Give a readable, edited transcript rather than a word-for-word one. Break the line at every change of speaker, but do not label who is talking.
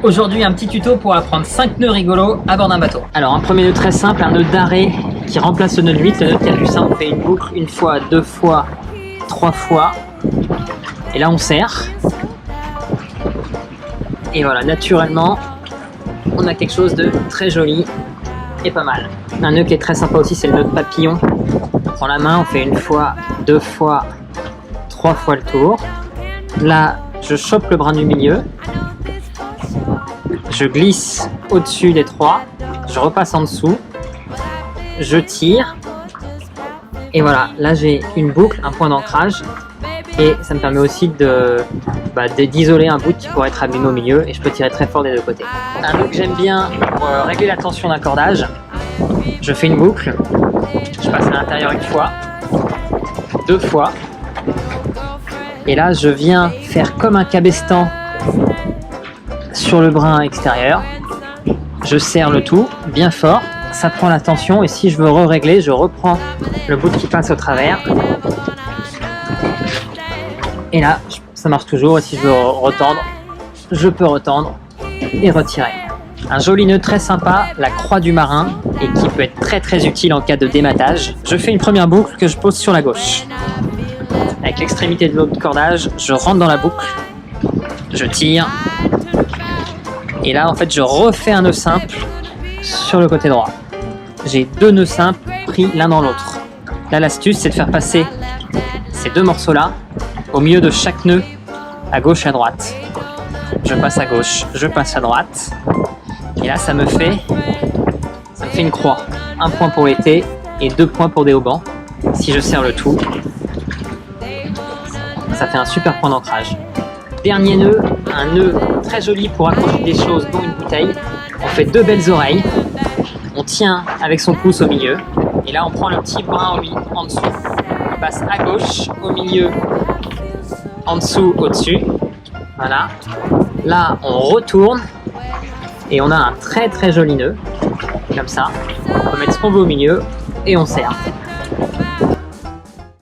Aujourd'hui, un petit tuto pour apprendre 5 nœuds rigolos à bord d'un bateau. Alors, un premier nœud très simple, un nœud d'arrêt qui remplace le nœud de 8. Le nœud de capucin, on fait une boucle, une fois, deux fois, trois fois. Et là, on serre. Et voilà, naturellement, on a quelque chose de très joli et pas mal. Un nœud qui est très sympa aussi, c'est le nœud de papillon. On prend la main, on fait une fois, deux fois, trois fois le tour. Là, je chope le brin du milieu. Je glisse au-dessus des trois, je repasse en dessous, je tire, et voilà, là j'ai une boucle, un point d'ancrage, et ça me permet aussi d'isoler un bout qui pourrait être abîmé au milieu, et je peux tirer très fort des deux côtés. Un nœud que j'aime bien pour régler la tension d'un cordage, je fais une boucle, je passe à l'intérieur une fois, deux fois, et là je viens faire comme un cabestan sur le brin extérieur, je serre le tout bien fort, ça prend la tension, et si je veux régler, je reprends le bout qui passe au travers, et là ça marche toujours, et si je veux retendre, je peux retendre et retirer. Un joli nœud très sympa, la croix du marin, et qui peut être très utile en cas de dématage. Je fais une première boucle que je pose sur la gauche. Avec l'extrémité de l'autre cordage, je rentre dans la boucle, je tire, et là en fait je refais un nœud simple sur le côté droit. J'ai deux nœuds simples pris l'un dans l'autre. Là l'astuce, c'est de faire passer ces deux morceaux là au milieu de chaque nœud, à gauche et à droite. Je passe à gauche, je passe à droite, et là ça me fait une croix. Un point pour l'été et 2 points pour des haubans. Si je serre le tout, ça fait un super point d'ancrage. Dernier nœud, un nœud très joli pour accrocher des choses, dont une bouteille. On fait 2 belles oreilles, on tient avec son pouce au milieu, et là on prend le petit brin en dessous, on passe à gauche, au milieu, en dessous, au-dessus, voilà. Là on retourne, et on a un très joli nœud, comme ça. On peut mettre ce qu'on veut au milieu, et on serre.